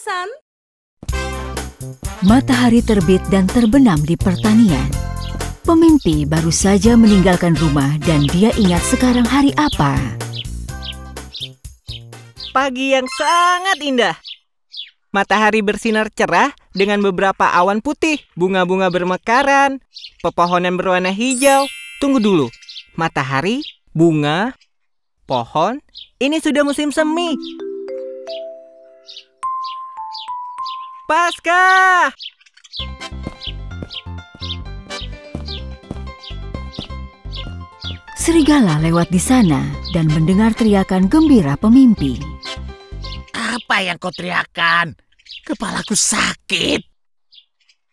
bosan? Matahari terbit dan terbenam di pertanian. Pemimpi baru saja meninggalkan rumah dan dia ingat sekarang hari apa. Pagi yang sangat indah. Matahari bersinar cerah dengan beberapa awan putih, bunga-bunga bermekaran, pepohonan berwarna hijau. Tunggu dulu, matahari, bunga, pohon, ini sudah musim semi. Paskah! Serigala lewat di sana dan mendengar teriakan gembira pemimpi. Apa yang kau teriakan? Kepalaku sakit.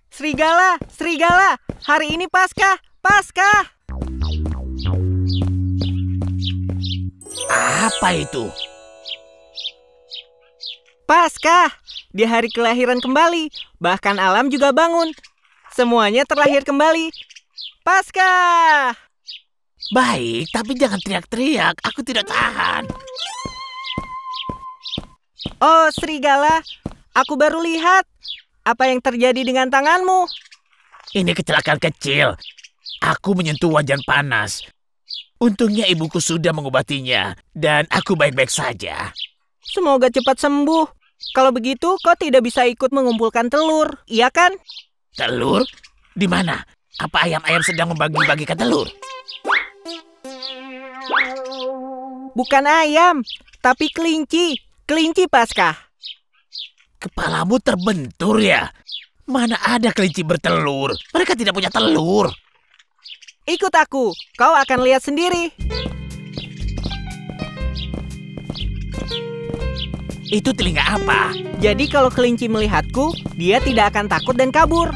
Serigala, serigala, hari ini Paskah, Paskah! Apa itu? Paskah, di hari kelahiran kembali, bahkan alam juga bangun. Semuanya terlahir kembali. Paskah! Baik, tapi jangan teriak-teriak. Aku tidak tahan. Oh, serigala, aku baru lihat. Apa yang terjadi dengan tanganmu? Ini kecelakaan kecil. Aku menyentuh wajan panas. Untungnya ibuku sudah mengobatinya. Dan aku baik-baik saja. Semoga cepat sembuh. Kalau begitu, kau tidak bisa ikut mengumpulkan telur, iya kan? Telur? Di mana? Apa ayam-ayam sedang membagi-bagikan telur? Bukan ayam, tapi kelinci. Kelinci Paskah. Kepalamu terbentur ya? Mana ada kelinci bertelur? Mereka tidak punya telur. Ikut aku, kau akan lihat sendiri. Itu telinga apa? Jadi kalau kelinci melihatku, dia tidak akan takut dan kabur.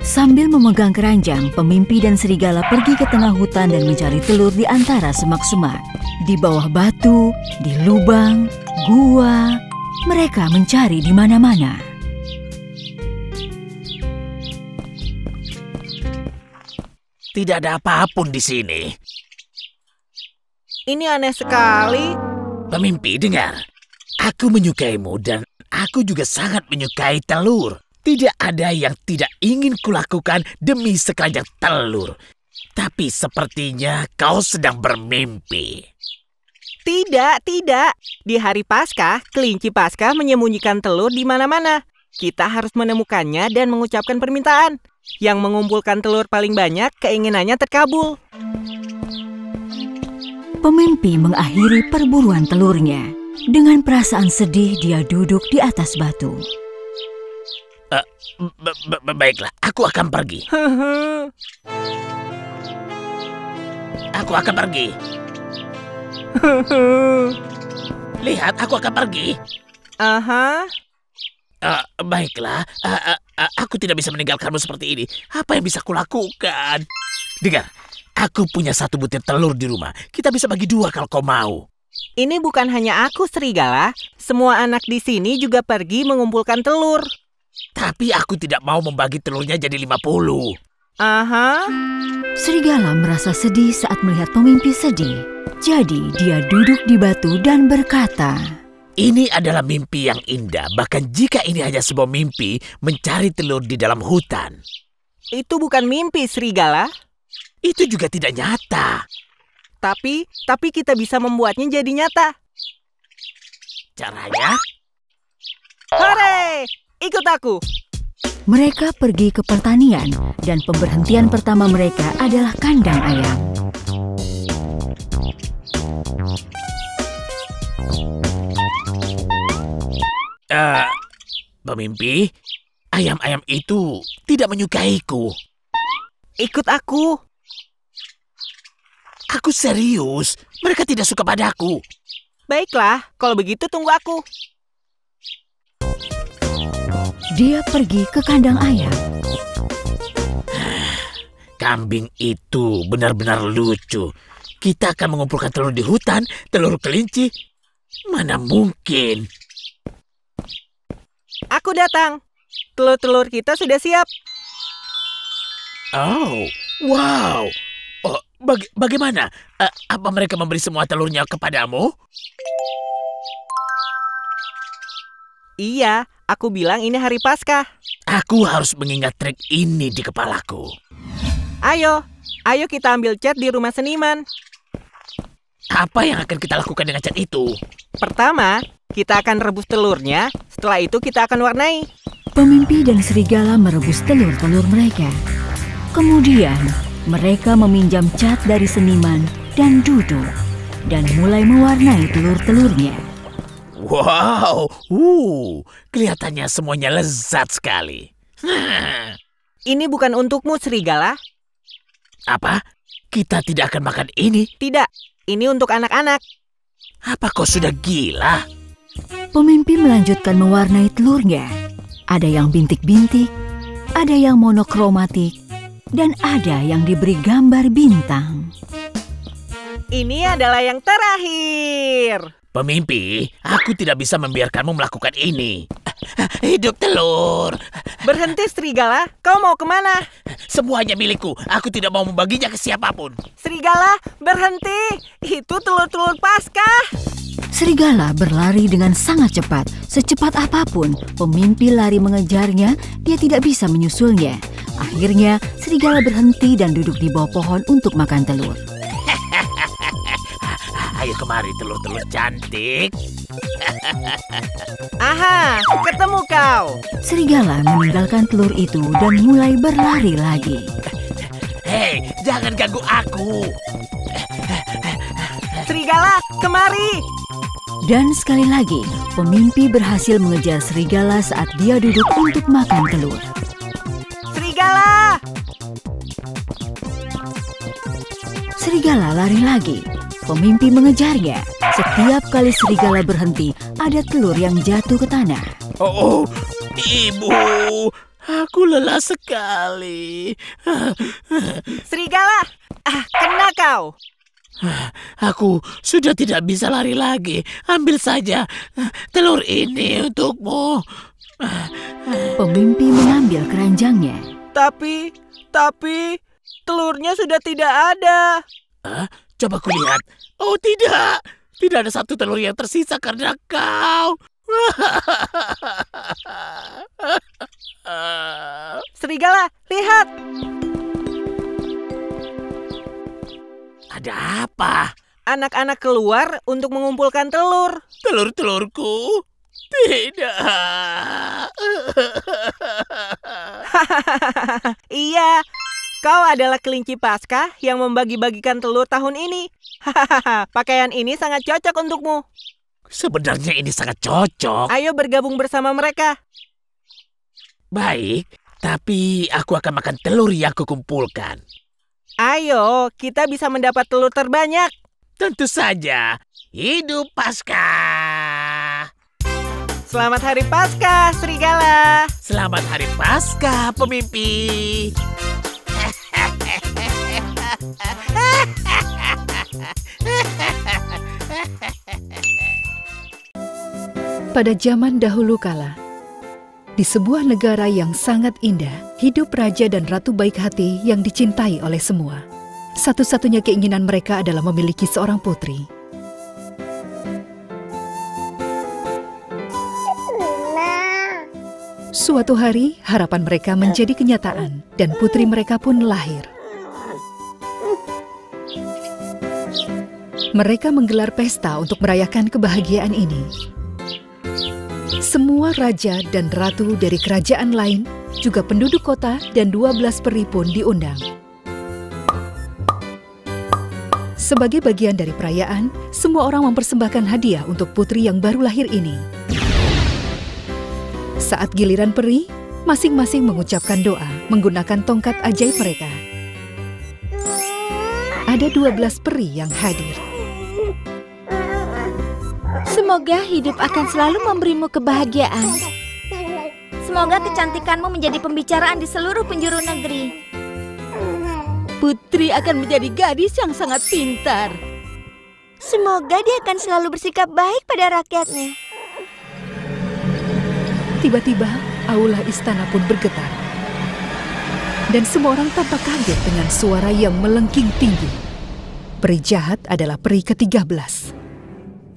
Sambil memegang keranjang, pemimpi dan serigala pergi ke tengah hutan dan mencari telur di antara semak-semak. Di bawah batu, di lubang, gua, mereka mencari di mana-mana. Tidak ada apapun di sini. Ini aneh sekali. Pemimpi, dengar. Aku menyukaimu dan aku juga sangat menyukai telur. Tidak ada yang tidak ingin kulakukan demi sekeranjang telur. Tapi sepertinya kau sedang bermimpi. Tidak, tidak. Di hari Paskah, kelinci Paskah menyembunyikan telur di mana-mana. Kita harus menemukannya dan mengucapkan permintaan. Yang mengumpulkan telur paling banyak, keinginannya terkabul. Pemimpi mengakhiri perburuan telurnya. Dengan perasaan sedih, dia duduk di atas batu. Baiklah, aku akan pergi. Aku akan pergi. Lihat, aku akan pergi. Aha. Baiklah, aku tidak bisa meninggalkanmu seperti ini. Apa yang bisa kulakukan? Dengar, aku punya 1 butir telur di rumah. Kita bisa bagi 2 kalau kau mau. Ini bukan hanya aku, serigala. Semua anak di sini juga pergi mengumpulkan telur. Tapi aku tidak mau membagi telurnya jadi 50. Aha. Serigala merasa sedih saat melihat pemimpi sedih. Jadi dia duduk di batu dan berkata, Ini adalah mimpi yang indah. Bahkan jika ini hanya sebuah mimpi, mencari telur di dalam hutan. Itu bukan mimpi, serigala. Itu juga tidak nyata. Tapi kita bisa membuatnya jadi nyata. Caranya? Hore! Ikut aku. Mereka pergi ke pertanian dan pemberhentian pertama mereka adalah kandang ayam. Pemimpi, ayam-ayam itu tidak menyukaiku. Ikut aku. Aku serius, mereka tidak suka padaku. Baiklah, kalau begitu tunggu aku. Dia pergi ke kandang ayam. Kambing itu benar-benar lucu. Kita akan mengumpulkan telur di hutan, telur kelinci. Mana mungkin. Aku datang. Telur-telur kita sudah siap. Oh, wow. Oh, bagaimana? Apa mereka memberi semua telurnya kepadamu? Iya, Aku bilang ini hari Paskah. Aku harus mengingat trik ini di kepalaku. Ayo kita ambil cat di rumah seniman. Apa yang akan kita lakukan dengan cat itu? Pertama, kita akan rebus telurnya. Setelah itu kita akan warnai. Pemimpi dan serigala merebus telur-telur mereka. Kemudian, mereka meminjam cat dari seniman dan duduk dan mulai mewarnai telur-telurnya. Wow, kelihatannya semuanya lezat sekali. Ini bukan untukmu, serigala. Apa? Kita tidak akan makan ini? Tidak, ini untuk anak-anak. Apa kau sudah gila? Pemimpi melanjutkan mewarnai telurnya. Ada yang bintik-bintik, ada yang monokromatik, dan ada yang diberi gambar bintang. Ini adalah yang terakhir. Pemimpi, aku tidak bisa membiarkanmu melakukan ini. Hidup telur. Berhenti, serigala. Kau mau kemana? Semuanya milikku. Aku tidak mau membaginya ke siapapun. Serigala, berhenti. Itu telur-telur Paskah. Serigala berlari dengan sangat cepat. Secepat apapun, pemimpi lari mengejarnya, dia tidak bisa menyusulnya. Akhirnya, serigala berhenti dan duduk di bawah pohon untuk makan telur. Ayo kemari telur-telur cantik. Aha, ketemu kau. Serigala meninggalkan telur itu dan mulai berlari lagi. Hei, jangan ganggu aku. Serigala, kemari. Dan sekali lagi, pemimpi berhasil mengejar serigala saat dia duduk untuk makan telur. Serigala! Serigala lari lagi. Pemimpi mengejarnya. Setiap kali serigala berhenti, ada telur yang jatuh ke tanah. Oh, ibu, aku lelah sekali. Serigala, kena kau. Aku sudah tidak bisa lari lagi. Ambil saja telur ini untukmu. Pemimpi mengambil keranjangnya. Tapi telurnya sudah tidak ada. Coba kulihat. Oh tidak, tidak ada satu telur yang tersisa karena kau. Serigala, lihat. Ada apa? Anak-anak keluar untuk mengumpulkan telur. Telur-telurku? Tidak. Iya, kau adalah kelinci Paskah yang membagi-bagikan telur tahun ini. Pakaian ini sangat cocok untukmu. Sebenarnya ini sangat cocok. Ayo bergabung bersama mereka. Baik, tapi aku akan makan telur yang kukumpulkan. Ayo, kita bisa mendapat telur terbanyak. Tentu saja. Hidup Paskah. Selamat Hari Paskah, serigala. Selamat Hari Paskah, pemimpi. Pada zaman dahulu kala, di sebuah negara yang sangat indah, hidup raja dan ratu baik hati yang dicintai oleh semua. Satu-satunya keinginan mereka adalah memiliki seorang putri. Suatu hari, harapan mereka menjadi kenyataan dan putri mereka pun lahir. Mereka menggelar pesta untuk merayakan kebahagiaan ini. Semua raja dan ratu dari kerajaan lain, juga penduduk kota dan 12 peri pun diundang. Sebagai bagian dari perayaan, semua orang mempersembahkan hadiah untuk putri yang baru lahir ini. Saat giliran peri, masing-masing mengucapkan doa menggunakan tongkat ajaib mereka. Ada 12 peri yang hadir. Semoga hidup akan selalu memberimu kebahagiaan. Semoga kecantikanmu menjadi pembicaraan di seluruh penjuru negeri. Putri akan menjadi gadis yang sangat pintar. Semoga dia akan selalu bersikap baik pada rakyatnya. Tiba-tiba, aula istana pun bergetar. Dan semua orang tampak kaget dengan suara yang melengking tinggi. Peri jahat adalah peri ke-13.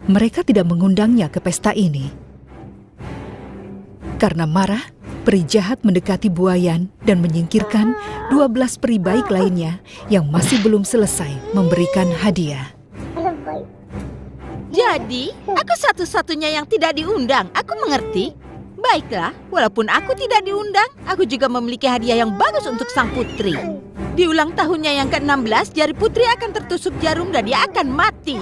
Mereka tidak mengundangnya ke pesta ini. Karena marah, peri jahat mendekati buayan dan menyingkirkan 12 peri baik lainnya yang masih belum selesai memberikan hadiah. Jadi, aku satu-satunya yang tidak diundang. Aku mengerti. Baiklah, walaupun aku tidak diundang, aku juga memiliki hadiah yang bagus untuk sang putri. Di ulang tahunnya yang ke-16, jari putri akan tertusuk jarum dan dia akan mati.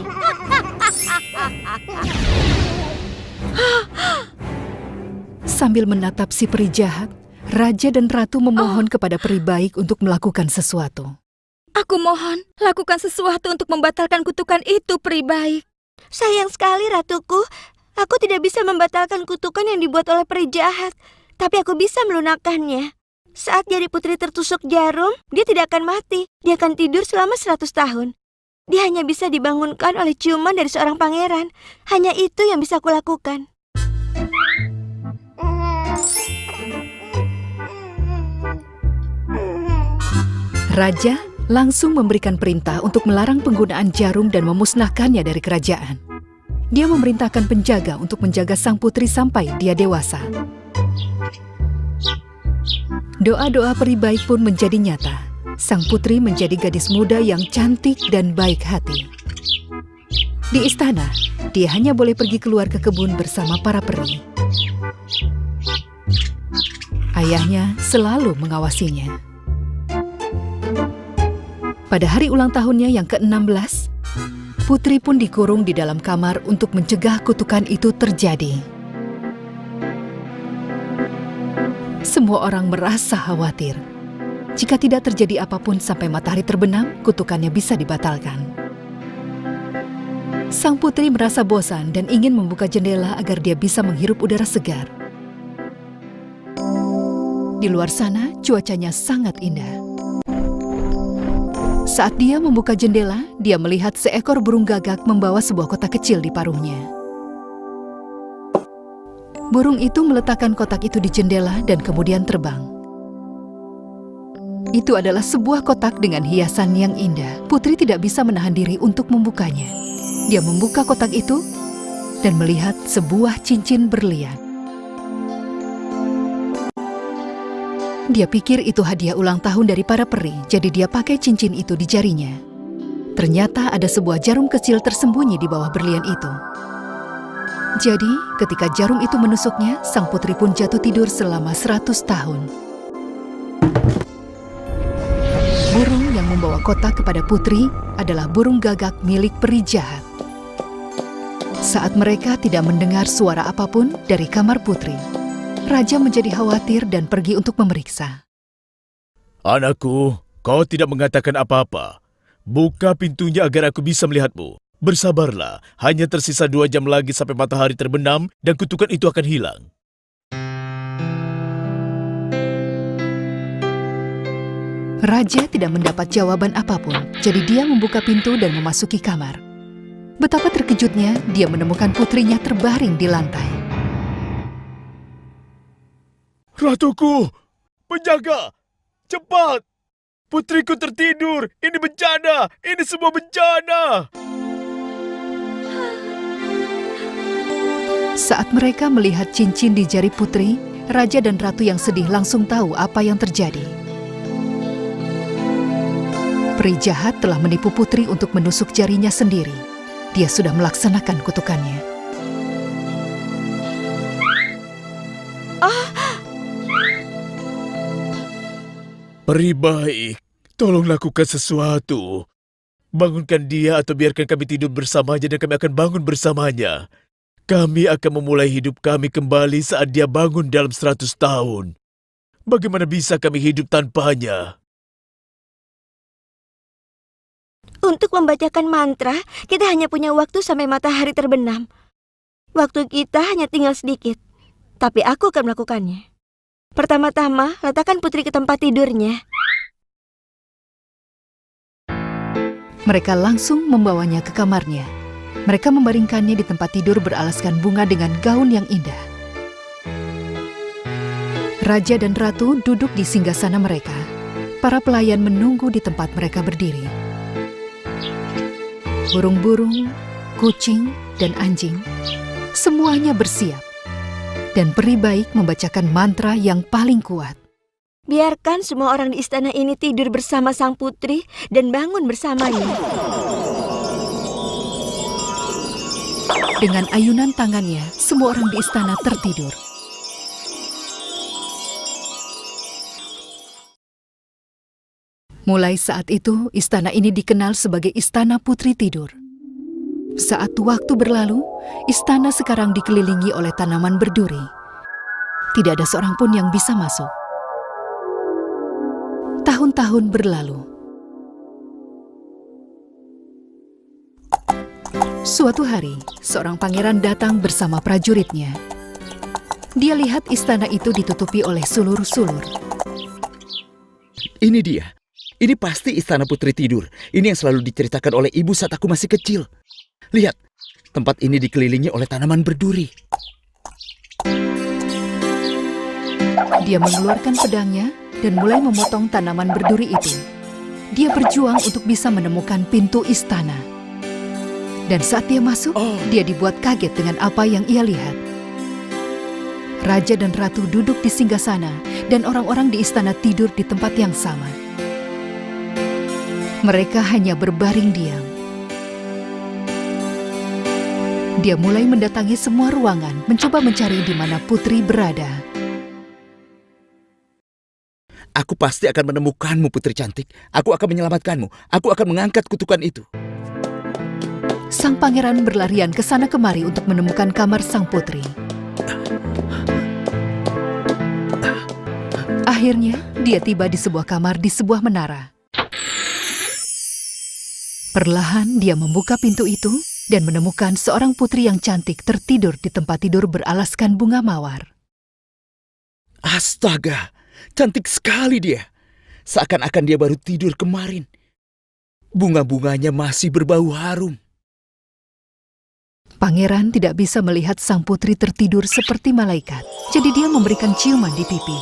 Sambil menatap si peri jahat, raja dan ratu memohon kepada peri baik untuk melakukan sesuatu. Aku mohon, lakukan sesuatu untuk membatalkan kutukan itu, peri baik. Sayang sekali, ratuku. Aku tidak bisa membatalkan kutukan yang dibuat oleh peri jahat. Tapi aku bisa melunakkannya. Saat jari putri tertusuk jarum, dia tidak akan mati. Dia akan tidur selama 100 tahun. Dia hanya bisa dibangunkan oleh ciuman dari seorang pangeran. Hanya itu yang bisa aku lakukan. Raja langsung memberikan perintah untuk melarang penggunaan jarum dan memusnahkannya dari kerajaan. Dia memerintahkan penjaga untuk menjaga sang putri sampai dia dewasa. Doa-doa peri baik pun menjadi nyata. Sang putri menjadi gadis muda yang cantik dan baik hati. Di istana, dia hanya boleh pergi keluar ke kebun bersama para peri. Ayahnya selalu mengawasinya. Pada hari ulang tahunnya yang ke-16, putri pun dikurung di dalam kamar untuk mencegah kutukan itu terjadi. Semua orang merasa khawatir. Jika tidak terjadi apapun sampai matahari terbenam, kutukannya bisa dibatalkan. Sang putri merasa bosan dan ingin membuka jendela agar dia bisa menghirup udara segar. Di luar sana, cuacanya sangat indah. Saat dia membuka jendela, dia melihat seekor burung gagak membawa sebuah kotak kecil di paruhnya. Burung itu meletakkan kotak itu di jendela dan kemudian terbang. Itu adalah sebuah kotak dengan hiasan yang indah. Putri tidak bisa menahan diri untuk membukanya. Dia membuka kotak itu dan melihat sebuah cincin berlian. Dia pikir itu hadiah ulang tahun dari para peri, jadi dia pakai cincin itu di jarinya. Ternyata ada sebuah jarum kecil tersembunyi di bawah berlian itu. Jadi, ketika jarum itu menusuknya, sang putri pun jatuh tidur selama 100 tahun. Burung yang membawa kotak kepada putri adalah burung gagak milik peri jahat. Saat mereka tidak mendengar suara apapun dari kamar putri, raja menjadi khawatir dan pergi untuk memeriksa. Anakku, kau tidak mengatakan apa-apa. Buka pintunya agar aku bisa melihatmu. Bersabarlah, hanya tersisa 2 jam lagi sampai matahari terbenam dan kutukan itu akan hilang. Raja tidak mendapat jawaban apapun, jadi dia membuka pintu dan memasuki kamar. Betapa terkejutnya dia menemukan putrinya terbaring di lantai. Ratuku, penjaga, cepat! Putriku tertidur, ini bencana, ini semua bencana! Saat mereka melihat cincin di jari putri, raja dan ratu yang sedih langsung tahu apa yang terjadi. Peri jahat telah menipu putri untuk menusuk jarinya sendiri. Dia sudah melaksanakan kutukannya. Peri baik, tolong lakukan sesuatu. Bangunkan dia atau biarkan kami tidur bersamanya dan kami akan bangun bersamanya. Kami akan memulai hidup kami kembali saat dia bangun dalam 100 tahun. Bagaimana bisa kami hidup tanpanya? Untuk membacakan mantra, kita hanya punya waktu sampai matahari terbenam. Waktu kita hanya tinggal sedikit, tapi aku akan melakukannya. Pertama-tama, letakkan putri ke tempat tidurnya. Mereka langsung membawanya ke kamarnya. Mereka membaringkannya di tempat tidur beralaskan bunga dengan gaun yang indah. Raja dan ratu duduk di singgasana mereka. Para pelayan menunggu di tempat mereka berdiri. Burung-burung, kucing, dan anjing, semuanya bersiap. Dan peri baik membacakan mantra yang paling kuat. Biarkan semua orang di istana ini tidur bersama sang putri dan bangun bersamanya. Dengan ayunan tangannya, semua orang di istana tertidur. Mulai saat itu, istana ini dikenal sebagai Istana Putri Tidur. Saat waktu berlalu, istana sekarang dikelilingi oleh tanaman berduri. Tidak ada seorang pun yang bisa masuk. Tahun-tahun berlalu. Suatu hari, seorang pangeran datang bersama prajuritnya. Dia lihat istana itu ditutupi oleh sulur-sulur. Ini dia. Ini pasti Istana Putri Tidur. Ini yang selalu diceritakan oleh ibu saat aku masih kecil. Lihat, tempat ini dikelilingi oleh tanaman berduri. Dia mengeluarkan pedangnya dan mulai memotong tanaman berduri itu. Dia berjuang untuk bisa menemukan pintu istana. Dan saat dia masuk, dia dibuat kaget dengan apa yang ia lihat. Raja dan ratu duduk di singgasana dan orang-orang di istana tidur di tempat yang sama. Mereka hanya berbaring diam. Dia mulai mendatangi semua ruangan, mencoba mencari di mana putri berada. Aku pasti akan menemukanmu, putri cantik. Aku akan menyelamatkanmu. Aku akan mengangkat kutukan itu. Sang pangeran berlarian ke sana kemari untuk menemukan kamar sang putri. Akhirnya, dia tiba di sebuah kamar di sebuah menara. Perlahan dia membuka pintu itu dan menemukan seorang putri yang cantik tertidur di tempat tidur beralaskan bunga mawar. Astaga, cantik sekali dia. Seakan-akan dia baru tidur kemarin. Bunga-bunganya masih berbau harum. Pangeran tidak bisa melihat sang putri tertidur seperti malaikat, jadi dia memberikan ciuman di pipi.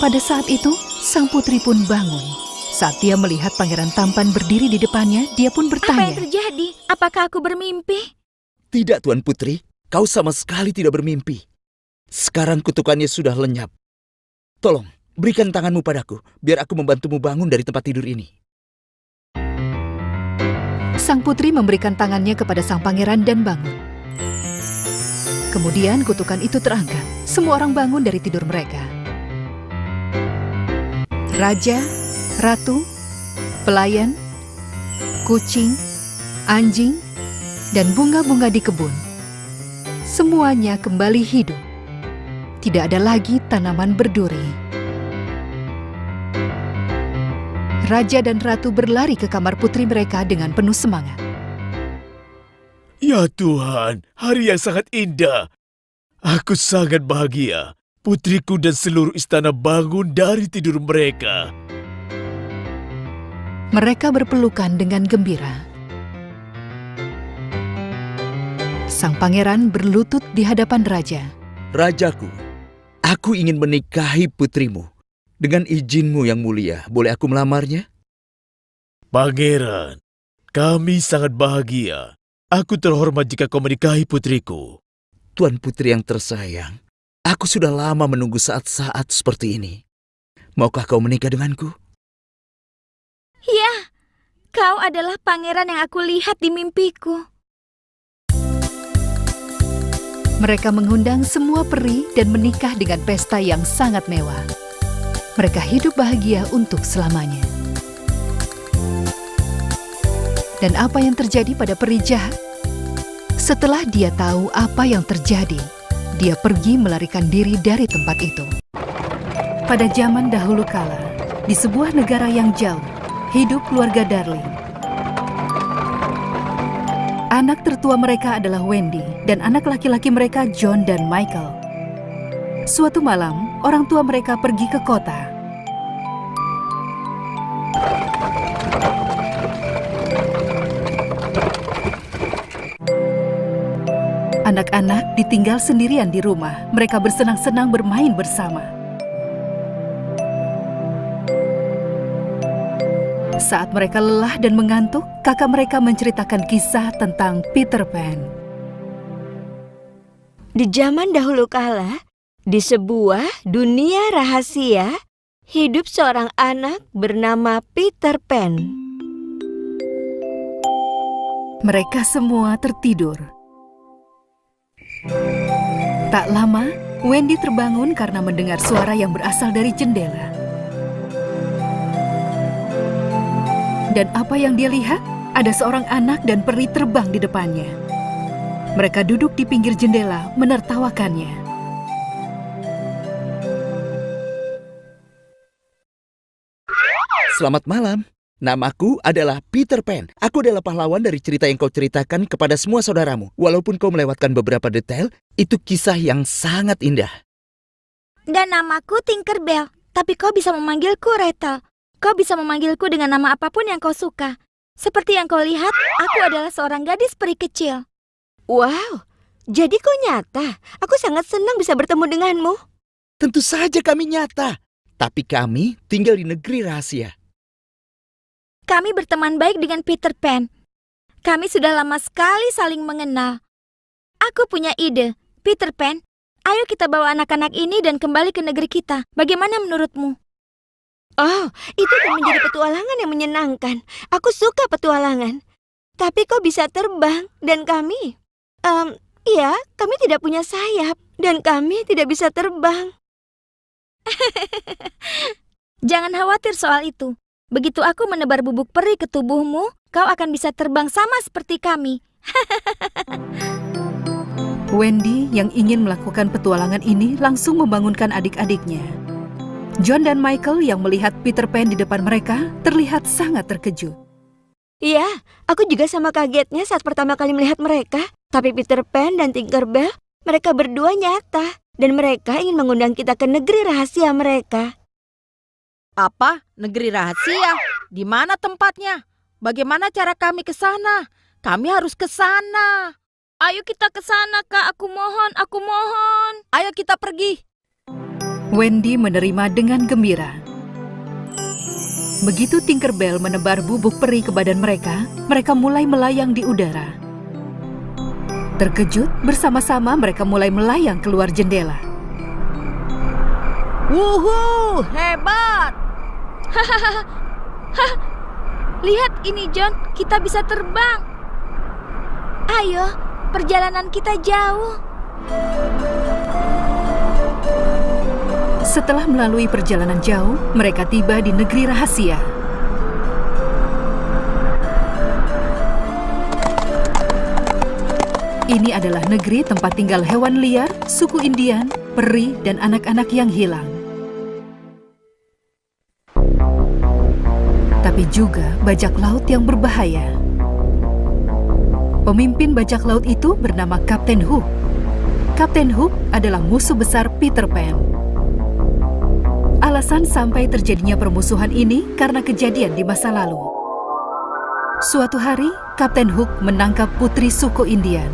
Pada saat itu, sang putri pun bangun. Saat dia melihat pangeran tampan berdiri di depannya, dia pun bertanya. Apa yang terjadi? Apakah aku bermimpi? Tidak, Tuan Putri. Kau sama sekali tidak bermimpi. Sekarang kutukannya sudah lenyap. Tolong, berikan tanganmu padaku, biar aku membantumu bangun dari tempat tidur ini. Sang putri memberikan tangannya kepada sang pangeran dan bangun. Kemudian kutukan itu terangkat. Semua orang bangun dari tidur mereka. Raja, ratu, pelayan, kucing, anjing, dan bunga-bunga di kebun. Semuanya kembali hidup. Tidak ada lagi tanaman berduri. Raja dan ratu berlari ke kamar putri mereka dengan penuh semangat. Ya Tuhan, hari yang sangat indah. Aku sangat bahagia. Putriku dan seluruh istana bangun dari tidur mereka. Mereka berpelukan dengan gembira. Sang pangeran berlutut di hadapan raja. Rajaku, aku ingin menikahi putrimu. Dengan izinmu yang mulia, boleh aku melamarnya? Pangeran, kami sangat bahagia. Aku terhormat jika kau menikahi putriku. Tuan putri yang tersayang, aku sudah lama menunggu saat-saat seperti ini. Maukah kau menikah denganku? Ya, kau adalah pangeran yang aku lihat di mimpiku. Mereka mengundang semua peri dan menikah dengan pesta yang sangat mewah. Mereka hidup bahagia untuk selamanya. Dan apa yang terjadi pada peri jahat? Setelah dia tahu apa yang terjadi, dia pergi melarikan diri dari tempat itu. Pada zaman dahulu kala, di sebuah negara yang jauh, hidup keluarga Darling. Anak tertua mereka adalah Wendy dan anak laki-laki mereka John dan Michael. Suatu malam, orang tua mereka pergi ke kota. Anak-anak ditinggal sendirian di rumah. Mereka bersenang-senang bermain bersama. Saat mereka lelah dan mengantuk, kakak mereka menceritakan kisah tentang Peter Pan. Di zaman dahulu kala, di sebuah dunia rahasia, hidup seorang anak bernama Peter Pan. Mereka semua tertidur. Tak lama, Wendy terbangun karena mendengar suara yang berasal dari jendela. Dan apa yang dia lihat? Ada seorang anak dan peri terbang di depannya. Mereka duduk di pinggir jendela, menertawakannya. Selamat malam. Namaku adalah Peter Pan. Aku adalah pahlawan dari cerita yang kau ceritakan kepada semua saudaramu. Walaupun kau melewatkan beberapa detail, itu kisah yang sangat indah. Dan namaku Tinkerbell, tapi kau bisa memanggilku Gretel. Kau bisa memanggilku dengan nama apapun yang kau suka. Seperti yang kau lihat, aku adalah seorang gadis peri kecil. Wow, jadi kau nyata. Aku sangat senang bisa bertemu denganmu. Tentu saja kami nyata. Tapi kami tinggal di negeri rahasia. Kami berteman baik dengan Peter Pan. Kami sudah lama sekali saling mengenal. Aku punya ide. Peter Pan, ayo kita bawa anak-anak ini dan kembali ke negeri kita. Bagaimana menurutmu? Oh, itu akan menjadi petualangan yang menyenangkan. Aku suka petualangan. Tapi kau bisa terbang dan kami... Iya, kami tidak punya sayap dan kami tidak bisa terbang. Jangan khawatir soal itu. Begitu aku menebar bubuk peri ke tubuhmu, kau akan bisa terbang sama seperti kami. Wendy yang ingin melakukan petualangan ini langsung membangunkan adik-adiknya. John dan Michael yang melihat Peter Pan di depan mereka terlihat sangat terkejut. Iya, aku juga sama kagetnya saat pertama kali melihat mereka. Tapi Peter Pan dan Tinkerbell, mereka berdua nyata. Dan mereka ingin mengundang kita ke negeri rahasia mereka. Apa? Negeri rahasia? Di mana tempatnya? Bagaimana cara kami ke sana? Kami harus ke sana. Ayo kita ke sana, Kak. Aku mohon. Ayo kita pergi. Wendy menerima dengan gembira. Begitu Tinkerbell menebar bubuk peri ke badan mereka, mereka mulai melayang di udara. Terkejut, bersama-sama mereka mulai melayang keluar jendela. Wuhu, hebat! Lihat ini, John. Kita bisa terbang. Ayo, perjalanan kita jauh. Setelah melalui perjalanan jauh, mereka tiba di negeri rahasia. Ini adalah negeri tempat tinggal hewan liar, suku Indian, peri, dan anak-anak yang hilang. Tapi juga bajak laut yang berbahaya. Pemimpin bajak laut itu bernama Kapten Hook. Kapten Hook adalah musuh besar Peter Pan. Alasan sampai terjadinya permusuhan ini karena kejadian di masa lalu. Suatu hari, Kapten Hook menangkap putri suku Indian.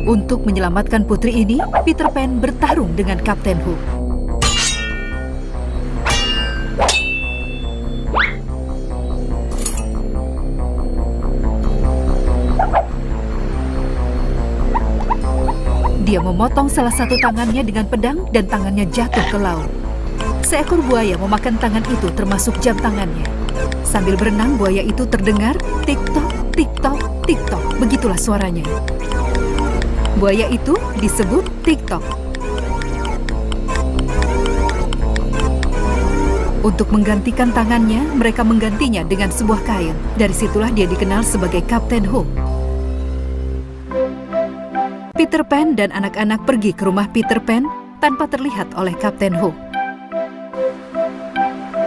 Untuk menyelamatkan putri ini, Peter Pan bertarung dengan Kapten Hook. Dia memotong salah satu tangannya dengan pedang dan tangannya jatuh ke laut. Seekor buaya memakan tangan itu termasuk jam tangannya. Sambil berenang, buaya itu terdengar tik-tok, tik-tok, tik-tok. Begitulah suaranya. Buaya itu disebut tik-tok. Untuk menggantikan tangannya, mereka menggantinya dengan sebuah kain. Dari situlah dia dikenal sebagai Kapten Hook. Peter Pan dan anak-anak pergi ke rumah Peter Pan tanpa terlihat oleh Kapten Hook.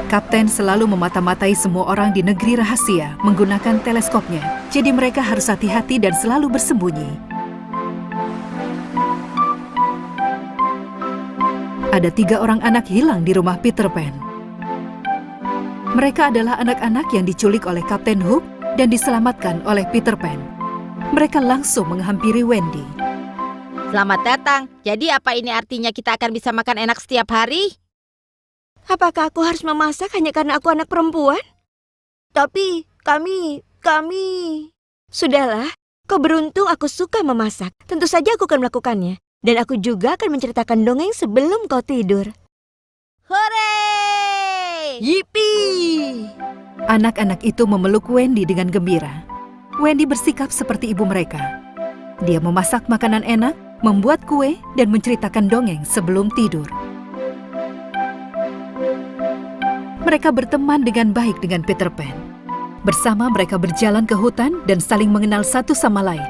Kapten selalu memata-matai semua orang di negeri rahasia menggunakan teleskopnya, jadi mereka harus hati-hati dan selalu bersembunyi. Ada 3 orang anak hilang di rumah Peter Pan. Mereka adalah anak-anak yang diculik oleh Kapten Hook dan diselamatkan oleh Peter Pan. Mereka langsung menghampiri Wendy. Selamat datang. Jadi apa ini artinya kita akan bisa makan enak setiap hari? Apakah aku harus memasak hanya karena aku anak perempuan? Tapi kami... Sudahlah, kau beruntung aku suka memasak. Tentu saja aku akan melakukannya. Dan aku juga akan menceritakan dongeng sebelum kau tidur. Hore! Yipi! Anak-anak itu memeluk Wendy dengan gembira. Wendy bersikap seperti ibu mereka. Dia memasak makanan enak, membuat kue, dan menceritakan dongeng sebelum tidur. Mereka berteman dengan baik dengan Peter Pan. Bersama mereka berjalan ke hutan dan saling mengenal satu sama lain.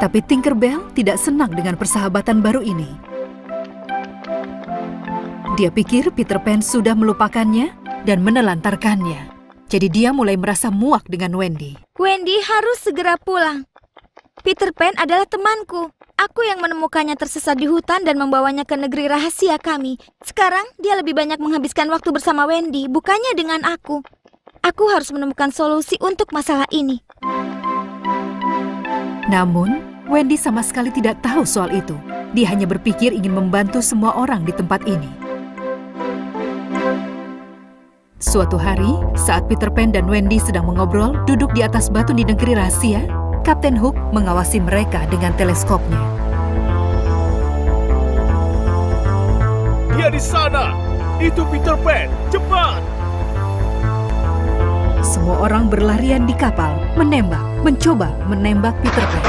Tapi Tinkerbell tidak senang dengan persahabatan baru ini. Dia pikir Peter Pan sudah melupakannya dan menelantarkannya. Jadi dia mulai merasa muak dengan Wendy. Wendy harus segera pulang. Peter Pan adalah temanku. Aku yang menemukannya tersesat di hutan dan membawanya ke negeri rahasia kami. Sekarang dia lebih banyak menghabiskan waktu bersama Wendy, bukannya dengan aku. Aku harus menemukan solusi untuk masalah ini. Namun, Wendy sama sekali tidak tahu soal itu. Dia hanya berpikir ingin membantu semua orang di tempat ini. Suatu hari, saat Peter Pan dan Wendy sedang mengobrol duduk di atas batu di negeri rahasia, Kapten Hook mengawasi mereka dengan teleskopnya. Dia di sana! Itu Peter Pan! Cepat! Semua orang berlarian di kapal, mencoba menembak Peter Pan.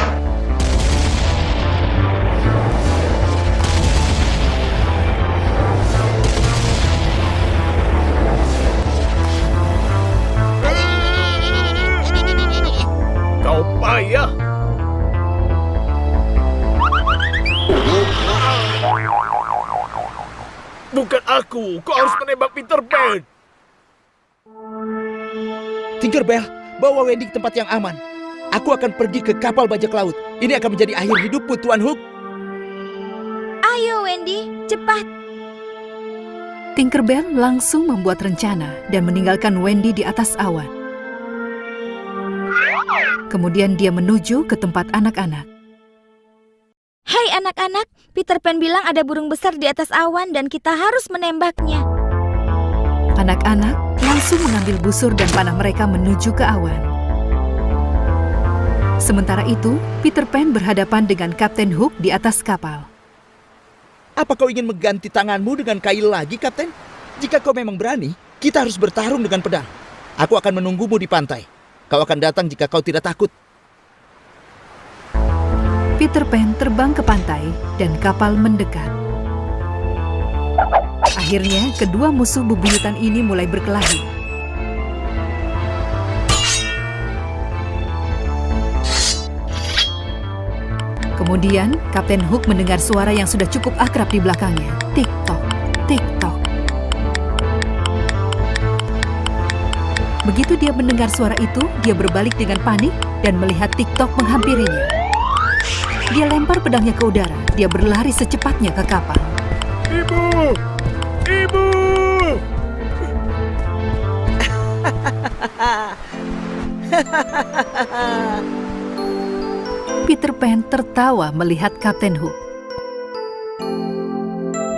Kau payah! Bukan aku! Kau harus menembak Peter Pan! Tinkerbell, bawa Wendy ke tempat yang aman. Aku akan pergi ke kapal bajak laut. Ini akan menjadi akhir hidupmu, Tuan Hook. Ayo Wendy, cepat. Tinkerbell langsung membuat rencana dan meninggalkan Wendy di atas awan. Kemudian dia menuju ke tempat anak-anak. Hai anak-anak, Peter Pan bilang ada burung besar di atas awan dan kita harus menembaknya. Anak-anak langsung mengambil busur dan panah mereka menuju ke awan. Sementara itu, Peter Pan berhadapan dengan Kapten Hook di atas kapal. Apa kau ingin mengganti tanganmu dengan kail lagi, Kapten? Jika kau memang berani, kita harus bertarung dengan pedang. Aku akan menunggumu di pantai. Kau akan datang jika kau tidak takut. Peter Pan terbang ke pantai dan kapal mendekat. Akhirnya, kedua musuh bebuyutan ini mulai berkelahi. Kemudian, Kapten Hook mendengar suara yang sudah cukup akrab di belakangnya. Tik-tok, tik-tok. Begitu dia mendengar suara itu, dia berbalik dengan panik dan melihat Tik-tok menghampirinya. Dia lempar pedangnya ke udara. Dia berlari secepatnya ke kapal. Ibu! Ibu! Peter Pan tertawa melihat Kapten Hook.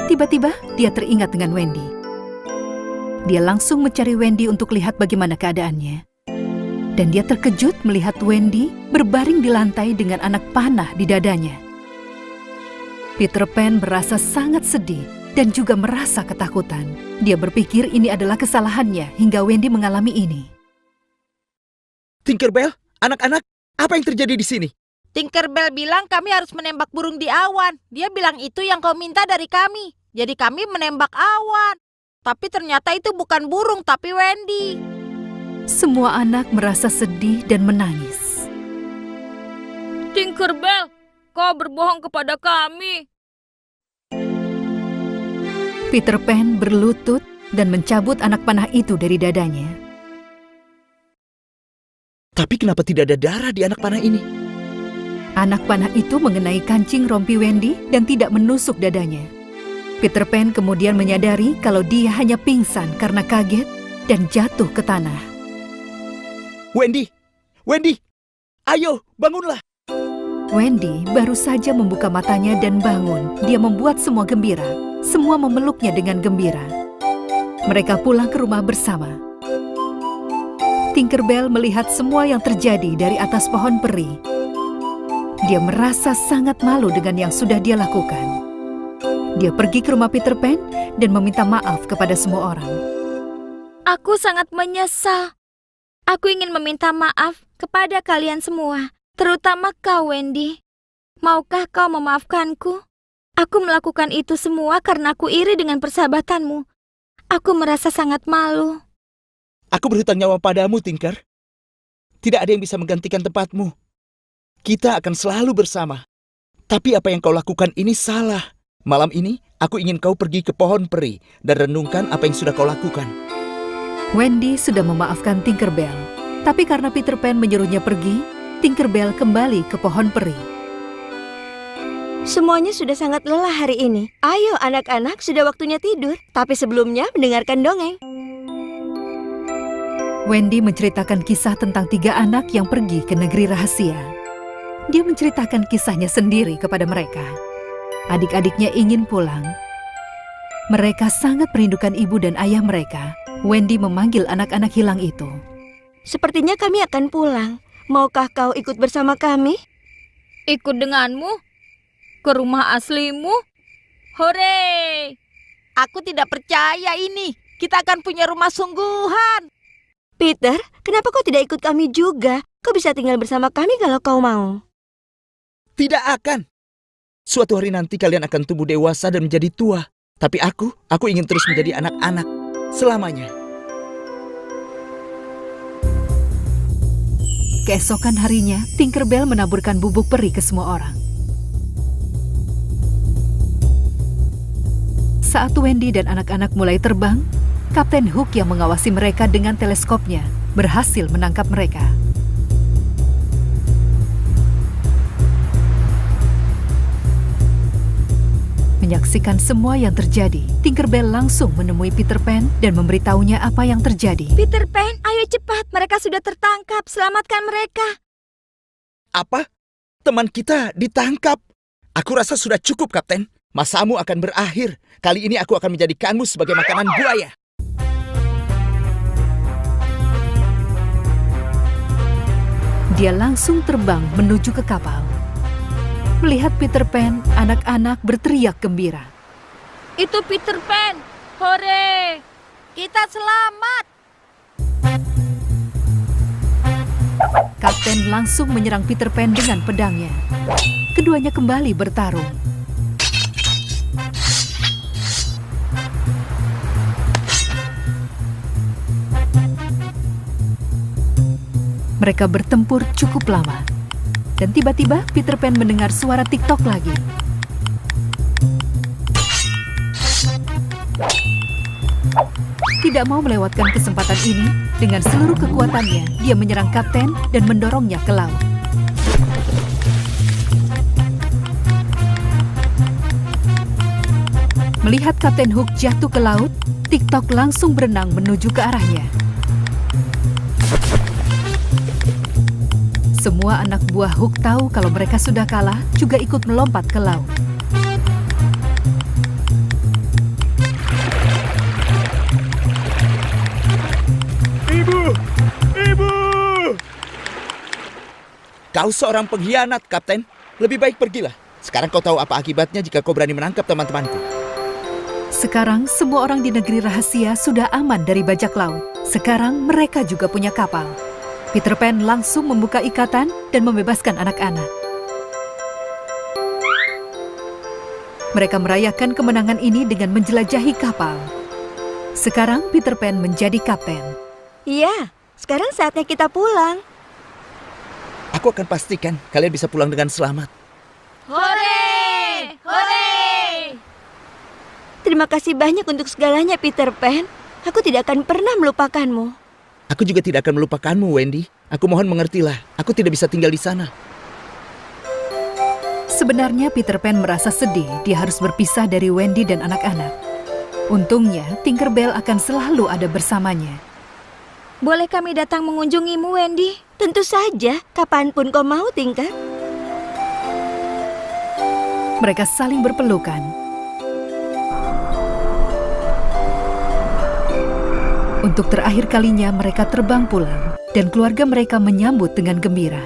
Tiba-tiba, dia teringat dengan Wendy. Dia langsung mencari Wendy untuk lihat bagaimana keadaannya. Dan dia terkejut melihat Wendy berbaring di lantai dengan anak panah di dadanya. Peter Pan merasa sangat sedih dan juga merasa ketakutan. Dia berpikir ini adalah kesalahannya hingga Wendy mengalami ini. Tinkerbell, anak-anak, apa yang terjadi di sini? Tinkerbell bilang kami harus menembak burung di awan. Dia bilang itu yang kau minta dari kami. Jadi kami menembak awan. Tapi ternyata itu bukan burung, tapi Wendy. Semua anak merasa sedih dan menangis. Tinkerbell, kau berbohong kepada kami. Peter Pan berlutut dan mencabut anak panah itu dari dadanya. Tapi kenapa tidak ada darah di anak panah ini? Anak panah itu mengenai kancing rompi Wendy dan tidak menusuk dadanya. Peter Pan kemudian menyadari kalau dia hanya pingsan karena kaget dan jatuh ke tanah. Wendy! Wendy! Ayo, bangunlah! Wendy baru saja membuka matanya dan bangun. Dia membuat semua gembira. semua memeluknya dengan gembira. Mereka pulang ke rumah bersama. Tinkerbell melihat semua yang terjadi dari atas pohon peri. Dia merasa sangat malu dengan yang sudah dia lakukan. Dia pergi ke rumah Peter Pan dan meminta maaf kepada semua orang. Aku sangat menyesal. Aku ingin meminta maaf kepada kalian semua, terutama kau, Wendy. Maukah kau memaafkanku? Aku melakukan itu semua karena aku iri dengan persahabatanmu. Aku merasa sangat malu. Aku berhutang nyawa padamu, Tinker. Tidak ada yang bisa menggantikan tempatmu. Kita akan selalu bersama. Tapi apa yang kau lakukan ini salah. Malam ini, aku ingin kau pergi ke pohon peri dan renungkan apa yang sudah kau lakukan. Wendy sudah memaafkan Tinkerbell, tapi karena Peter Pan menyuruhnya pergi, Tinkerbell kembali ke pohon peri. Semuanya sudah sangat lelah hari ini. Ayo anak-anak, sudah waktunya tidur. Tapi sebelumnya mendengarkan dongeng. Wendy menceritakan kisah tentang 3 anak yang pergi ke negeri rahasia. Dia menceritakan kisahnya sendiri kepada mereka. Adik-adiknya ingin pulang. Mereka sangat merindukan ibu dan ayah mereka. Wendy memanggil anak-anak hilang itu. Sepertinya kami akan pulang. Maukah kau ikut bersama kami? Ikut denganmu? Ke rumah aslimu? Hore! Aku tidak percaya ini. Kita akan punya rumah sungguhan. Peter, kenapa kau tidak ikut kami juga? Kau bisa tinggal bersama kami kalau kau mau. Tidak akan. Suatu hari nanti kalian akan tumbuh dewasa dan menjadi tua. Tapi aku ingin terus menjadi anak-anak. Selamanya. Keesokan harinya, Tinkerbell menaburkan bubuk peri ke semua orang. Saat Wendy dan anak-anak mulai terbang, Kapten Hook yang mengawasi mereka dengan teleskopnya berhasil menangkap mereka. Menyaksikan semua yang terjadi, Tinkerbell langsung menemui Peter Pan dan memberitahunya apa yang terjadi. Peter Pan, ayo cepat. Mereka sudah tertangkap. Selamatkan mereka. Apa? Teman kita ditangkap? Aku rasa sudah cukup, Kapten. Masamu akan berakhir. Kali ini aku akan menjadikanmu sebagai makanan buaya. Dia langsung terbang menuju ke kapal. Melihat Peter Pan, anak-anak berteriak gembira. Itu Peter Pan! Hore! Kita selamat! Kapten langsung menyerang Peter Pan dengan pedangnya. Keduanya kembali bertarung. Mereka bertempur cukup lama. Dan tiba-tiba Peter Pan mendengar suara TikTok lagi. Tidak mau melewatkan kesempatan ini, dengan seluruh kekuatannya, dia menyerang Kapten dan mendorongnya ke laut. Melihat Kapten Hook jatuh ke laut, TikTok langsung berenang menuju ke arahnya. Semua anak buah Hook tahu kalau mereka sudah kalah, juga ikut melompat ke laut. Ibu! Ibu! Kau seorang pengkhianat, Kapten. Lebih baik pergilah. Sekarang kau tahu apa akibatnya jika kau berani menangkap teman-temanku. Sekarang semua orang di negeri rahasia sudah aman dari bajak laut. Sekarang mereka juga punya kapal. Peter Pan langsung membuka ikatan dan membebaskan anak-anak. Mereka merayakan kemenangan ini dengan menjelajahi kapal. Sekarang Peter Pan menjadi kapten. Iya, sekarang saatnya kita pulang. Aku akan pastikan kalian bisa pulang dengan selamat. Hore! Hore! Terima kasih banyak untuk segalanya, Peter Pan. Aku tidak akan pernah melupakanmu. Aku juga tidak akan melupakanmu, Wendy. Aku mohon mengertilah. Aku tidak bisa tinggal di sana. Sebenarnya Peter Pan merasa sedih dia harus berpisah dari Wendy dan anak-anak. Untungnya, Tinkerbell akan selalu ada bersamanya. Boleh kami datang mengunjungimu, Wendy? Tentu saja, kapanpun kau mau, Tinker. Mereka saling berpelukan. Untuk terakhir kalinya mereka terbang pulang dan keluarga mereka menyambut dengan gembira.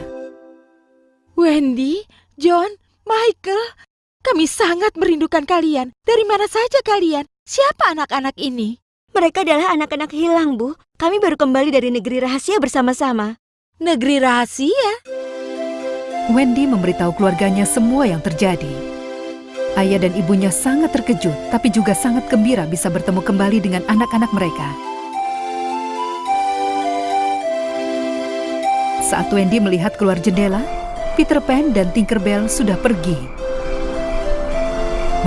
Wendy, John, Michael, kami sangat merindukan kalian. Dari mana saja kalian? Siapa anak-anak ini? Mereka adalah anak-anak hilang, Bu. Kami baru kembali dari negeri rahasia bersama-sama. Negeri rahasia? Wendy memberitahu keluarganya semua yang terjadi. Ayah dan ibunya sangat terkejut, tapi juga sangat gembira bisa bertemu kembali dengan anak-anak mereka. Saat Wendy melihat keluar jendela, Peter Pan dan Tinkerbell sudah pergi.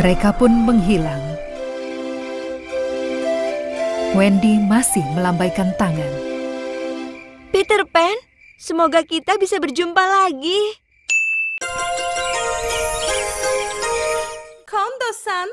Mereka pun menghilang. Wendy masih melambaikan tangan. Peter Pan, semoga kita bisa berjumpa lagi. Kondo-san,